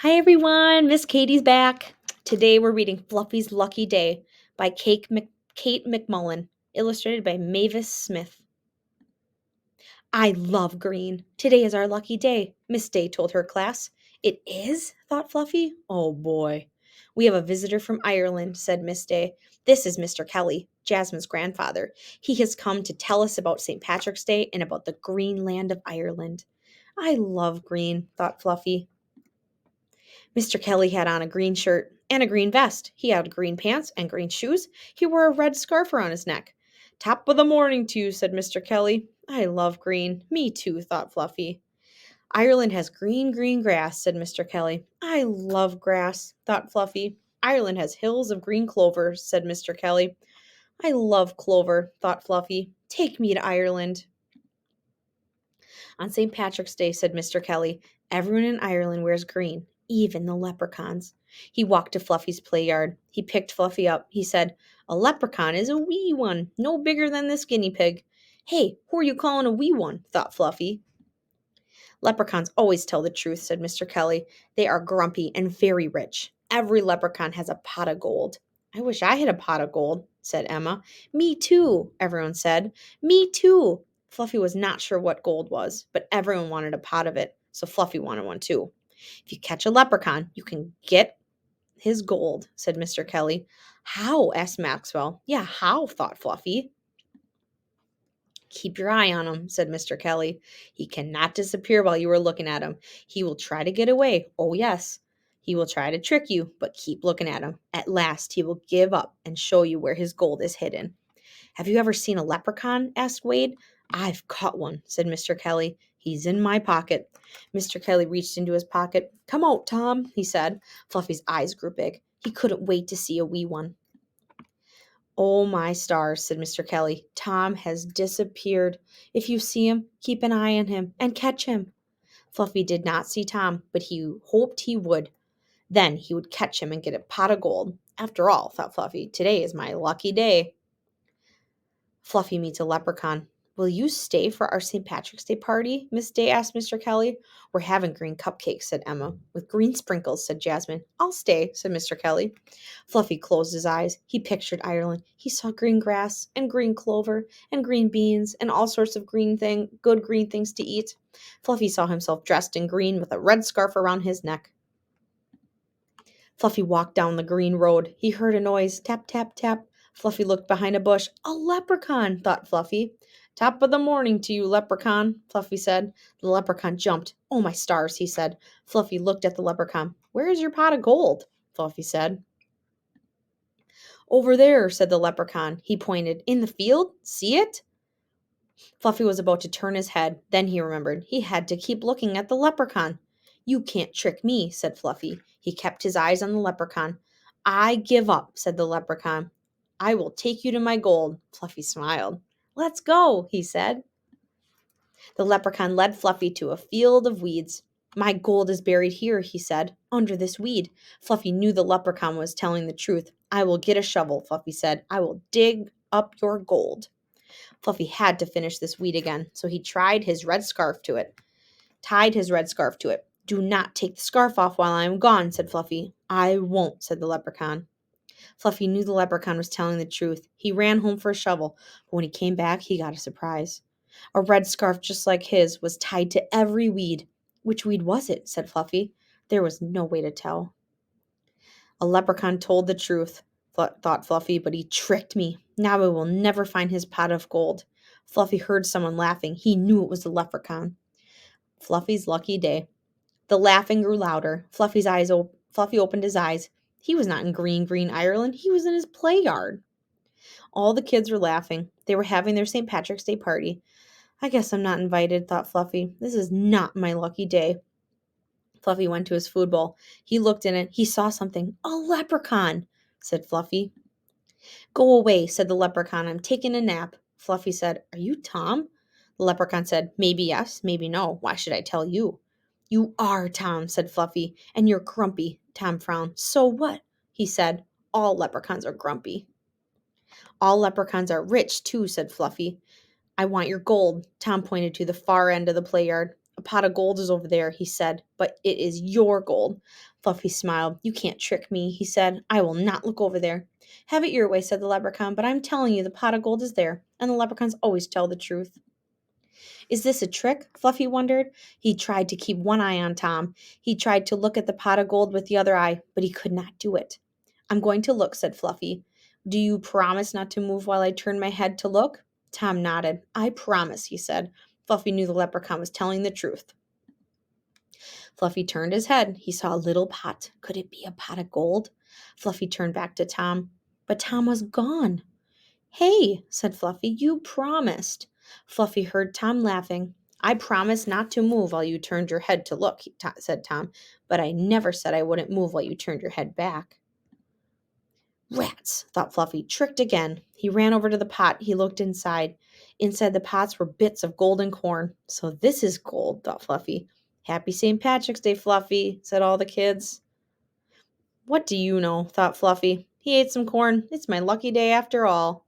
Hi everyone, Miss Katie's back. Today we're reading Fluffy's Lucky Day by Kate McMullan, illustrated by Mavis Smith. I love green. Today is our lucky day, Miss Day told her class. It is? Thought Fluffy. Oh boy. We have a visitor from Ireland, said Miss Day. This is Mr. Kelly, Jasmine's grandfather. He has come to tell us about St. Patrick's Day and about the green land of Ireland. I love green, thought Fluffy. Mr. Kelly had on a green shirt and a green vest. He had green pants and green shoes. He wore a red scarf around his neck. Top of the morning to you, said Mr. Kelly. I love green. Me too, thought Fluffy. Ireland has green, green grass, said Mr. Kelly. I love grass, thought Fluffy. Ireland has hills of green clover, said Mr. Kelly. I love clover, thought Fluffy. Take me to Ireland. On St. Patrick's Day, said Mr. Kelly, everyone in Ireland wears green, even the leprechauns. He walked to Fluffy's play yard. He picked Fluffy up. He said, a leprechaun is a wee one, no bigger than this guinea pig. Hey, who are you calling a wee one? Thought Fluffy. Leprechauns always tell the truth, said Mr. Kelly. They are grumpy and very rich. Every leprechaun has a pot of gold. I wish I had a pot of gold, said Emma. Me too, everyone said. Me too. Fluffy was not sure what gold was, but everyone wanted a pot of it, so Fluffy wanted one too. If you catch a leprechaun, you can get his gold, said Mr. Kelly. How? Asked Maxwell. Yeah, how? Thought Fluffy. Keep your eye on him, said Mr. Kelly. He cannot disappear while you are looking at him. He will try to get away. Oh, yes. He will try to trick you, but keep looking at him. At last, he will give up and show you where his gold is hidden. Have you ever seen a leprechaun? Asked Wade. I've caught one, said Mr. Kelly. He's in my pocket. Mr. Kelly reached into his pocket. Come out, Tom, he said. Fluffy's eyes grew big. He couldn't wait to see a wee one. Oh, my stars, said Mr. Kelly. Tom has disappeared. If you see him, keep an eye on him and catch him. Fluffy did not see Tom, but he hoped he would. Then he would catch him and get a pot of gold. After all, thought Fluffy, today is my lucky day. Fluffy meets a leprechaun. Will you stay for our St. Patrick's Day party? Miss Day asked Mr. Kelly. We're having green cupcakes, said Emma. With green sprinkles, said Jasmine. I'll stay, said Mr. Kelly. Fluffy closed his eyes. He pictured Ireland. He saw green grass and green clover and green beans and all sorts of good green things to eat. Fluffy saw himself dressed in green with a red scarf around his neck. Fluffy walked down the green road. He heard a noise. Tap, tap, tap. Fluffy looked behind a bush. A leprechaun, thought Fluffy. Top of the morning to you, leprechaun, Fluffy said. The leprechaun jumped. Oh, my stars, he said. Fluffy looked at the leprechaun. Where is your pot of gold? Fluffy said. Over there, said the leprechaun. He pointed. In the field? See it? Fluffy was about to turn his head. Then he remembered. He had to keep looking at the leprechaun. You can't trick me, said Fluffy. He kept his eyes on the leprechaun. I give up, said the leprechaun. I will take you to my gold. Fluffy smiled. Let's go, he said. The leprechaun led Fluffy to a field of weeds. My gold is buried here, he said, under this weed. Fluffy knew the leprechaun was telling the truth. I will get a shovel, Fluffy said. I will dig up your gold. Fluffy had to finish this weed again, so he tied his red scarf to it. Do not take the scarf off while I am gone, said Fluffy. I won't, said the leprechaun. Fluffy knew the leprechaun was telling the truth. He ran home for a shovel, but when he came back, he got a surprise. A red scarf just like his was tied to every weed. Which weed was it? Said Fluffy. There was no way to tell. A leprechaun told the truth, thought Fluffy, but he tricked me. Now I will never find his pot of gold. Fluffy heard someone laughing. He knew it was the leprechaun. Fluffy's lucky day. The laughing grew louder. Fluffy opened his eyes. He was not in green, green Ireland. He was in his play yard. All the kids were laughing. They were having their St. Patrick's Day party. I guess I'm not invited, thought Fluffy. This is not my lucky day. Fluffy went to his food bowl. He looked in it. He saw something. A leprechaun, said Fluffy. Go away, said the leprechaun. I'm taking a nap. Fluffy said, Are you Tom? The leprechaun said, Maybe yes, maybe no. Why should I tell you? You are Tom, said Fluffy, and you're grumpy. Tom frowned. So what? He said. All leprechauns are grumpy. All leprechauns are rich, too, said Fluffy. I want your gold. Tom pointed to the far end of the play yard. A pot of gold is over there, he said, but it is your gold. Fluffy smiled. You can't trick me, he said. I will not look over there. Have it your way, said the leprechaun, but I'm telling you the pot of gold is there, and the leprechauns always tell the truth. Is this a trick? Fluffy wondered. He tried to keep one eye on Tom. He tried to look at the pot of gold with the other eye, but he could not do it. I'm going to look, said Fluffy. Do you promise not to move while I turn my head to look? Tom nodded. I promise, he said. Fluffy knew the leprechaun was telling the truth. Fluffy turned his head. He saw a little pot. Could it be a pot of gold? Fluffy turned back to Tom, but Tom was gone. Hey, said Fluffy, you promised. Fluffy heard Tom laughing. I promised not to move while you turned your head to look, said Tom, but I never said I wouldn't move while you turned your head back. Rats, thought Fluffy, tricked again. He ran over to the pot. He looked inside. Inside the pots were bits of golden corn. So this is gold, thought Fluffy. Happy St. Patrick's Day, Fluffy, said all the kids. What do you know, thought Fluffy. He ate some corn. It's my lucky day after all.